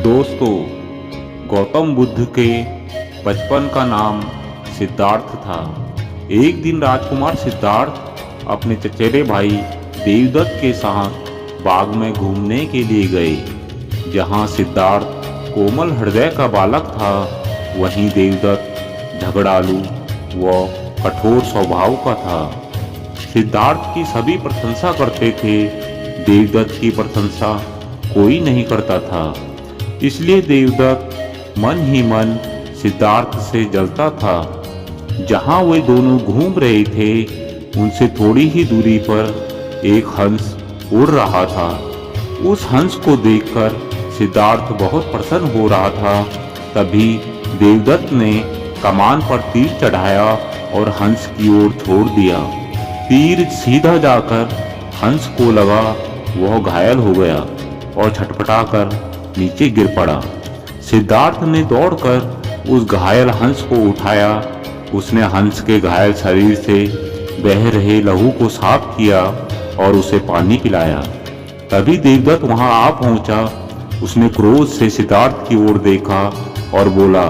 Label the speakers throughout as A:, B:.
A: दोस्तों, गौतम बुद्ध के बचपन का नाम सिद्धार्थ था। एक दिन राजकुमार सिद्धार्थ अपने चचेरे भाई देवदत्त के साथ बाग में घूमने के लिए गए। जहाँ सिद्धार्थ कोमल हृदय का बालक था, वहीं देवदत्त झगड़ालू व कठोर स्वभाव का था। सिद्धार्थ की सभी प्रशंसा करते थे, देवदत्त की प्रशंसा कोई नहीं करता था। इसलिए देवदत्त मन ही मन सिद्धार्थ से जलता था। जहाँ वे दोनों घूम रहे थे, उनसे थोड़ी ही दूरी पर एक हंस उड़ रहा था। उस हंस को देखकर सिद्धार्थ बहुत प्रसन्न हो रहा था। तभी देवदत्त ने कमान पर तीर चढ़ाया और हंस की ओर छोड़ दिया। तीर सीधा जाकर हंस को लगा, वह घायल हो गया और छटपटाकर नीचे गिर पड़ा। सिद्धार्थ ने दौड़कर उस घायल हंस को उठाया। उसने हंस के घायल शरीर से बह रहे लहू को साफ किया और उसे पानी पिलाया। तभी देवदत्त वहां आ पहुंचा। उसने क्रोध से सिद्धार्थ की ओर देखा और बोला,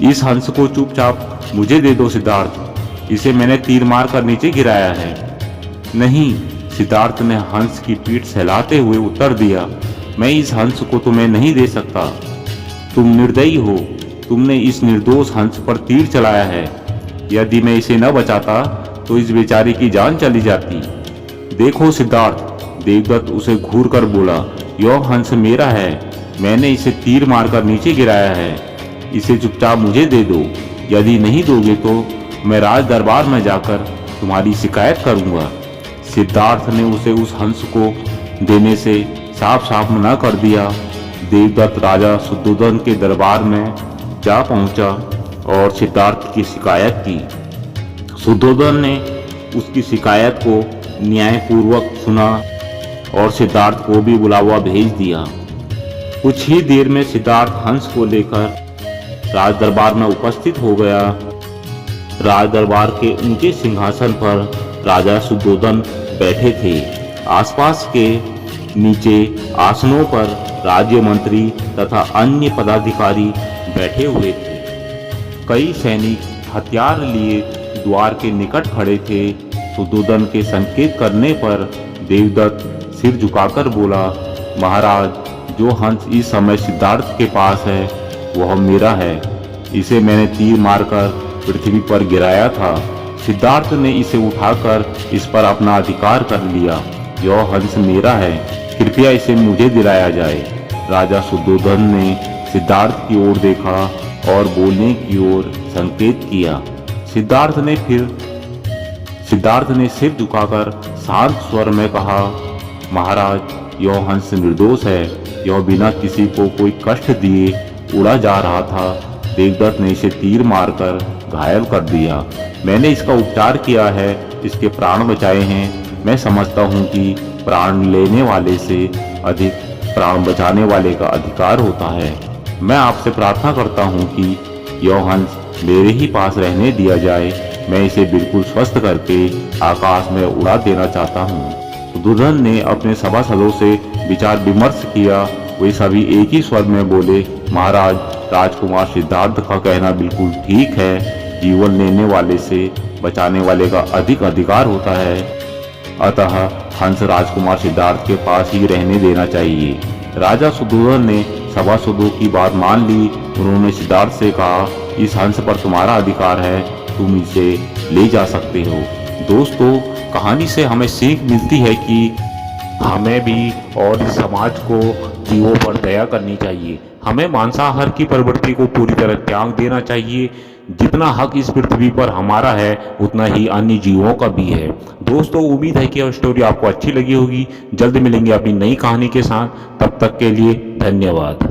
A: इस हंस को चुपचाप मुझे दे दो सिद्धार्थ, इसे मैंने तीर मारकर नीचे गिराया है। नहीं, सिद्धार्थ ने हंस की पीठ सहलाते हुए उत्तर दिया, मैं इस हंस को तुम्हें नहीं दे सकता। तुम निर्दयी हो, तुमने इस निर्दोष हंस पर तीर चलाया है। यदि मैं इसे न बचाता तो इस बेचारे की जान चली जाती। देखो सिद्धार्थ, देवदत्त उसे घूर कर बोला, यह हंस मेरा है, मैंने इसे तीर मारकर नीचे गिराया है। इसे चुपचाप मुझे दे दो। यदि नहीं दोगे तो मैं राज दरबार में जाकर तुम्हारी शिकायत करूंगा। सिद्धार्थ ने उसे उस हंस को देने से साफ साफ मना कर दिया। देवदत्त राजा शुद्धोधन के दरबार में जा पहुंचा और सिद्धार्थ की शिकायत की। शुद्धोधन ने उसकी शिकायत को न्यायपूर्वक सुना और सिद्धार्थ को भी बुलावा भेज दिया। कुछ ही देर में सिद्धार्थ हंस को लेकर राज दरबार में उपस्थित हो गया। राज दरबार के ऊंचे सिंहासन पर राजा शुद्धोधन बैठे थे। आसपास के नीचे आसनों पर राज्य मंत्री तथा अन्य पदाधिकारी बैठे हुए थे। कई सैनिक हथियार लिए द्वार के निकट खड़े थे। शुद्धोधन के संकेत करने पर देवदत्त सिर झुकाकर बोला, महाराज, जो हंस इस समय सिद्धार्थ के पास है वह मेरा है। इसे मैंने तीर मारकर पृथ्वी पर गिराया था। सिद्धार्थ ने इसे उठाकर इस पर अपना अधिकार कर लिया। यह हंस मेरा है, कृपया इसे मुझे दिलाया जाए। राजा शुद्धोधन ने सिद्धार्थ की ओर देखा और बोलने की ओर संकेत किया। सिद्धार्थ ने सिर झुकाकर शांत स्वर में कहा, महाराज, यह हंस निर्दोष है। यह बिना किसी को कोई कष्ट दिए उड़ा जा रहा था। देवदत्त ने इसे तीर मारकर घायल कर दिया। मैंने इसका उपचार किया है, इसके प्राण बचाए हैं। मैं समझता हूँ कि प्राण लेने वाले से अधिक प्राण बचाने वाले का अधिकार होता है। मैं आपसे प्रार्थना करता हूँ कि यह हंस मेरे ही पास रहने दिया जाए। मैं इसे बिल्कुल स्वस्थ करके आकाश में उड़ा देना चाहता हूँ। शुद्धोधन ने अपने सभासदों से विचार विमर्श किया। वे सभी एक ही स्वर में बोले, महाराज, राजकुमार सिद्धार्थ का कहना बिल्कुल ठीक है। जीवन लेने वाले से बचाने वाले का अधिक अधिकार होता है। अतः हंस राजकुमार सिद्धार्थ के पास ही रहने देना चाहिए। राजा शुद्धोधन ने सभासदों की बात मान ली। उन्होंने सिद्धार्थ से कहा, इस हंस पर तुम्हारा अधिकार है, तुम इसे ले जा सकते हो। दोस्तों, कहानी से हमें सीख मिलती है कि हमें भी और इस समाज को जीवों पर दया करनी चाहिए। हमें मांसाहार की प्रवृत्ति को पूरी तरह त्याग देना चाहिए। जितना हक इस पृथ्वी पर हमारा है, उतना ही अन्य जीवों का भी है। दोस्तों, उम्मीद है कि यह स्टोरी आपको अच्छी लगी होगी। जल्द मिलेंगे अपनी नई कहानी के साथ। तब तक के लिए धन्यवाद।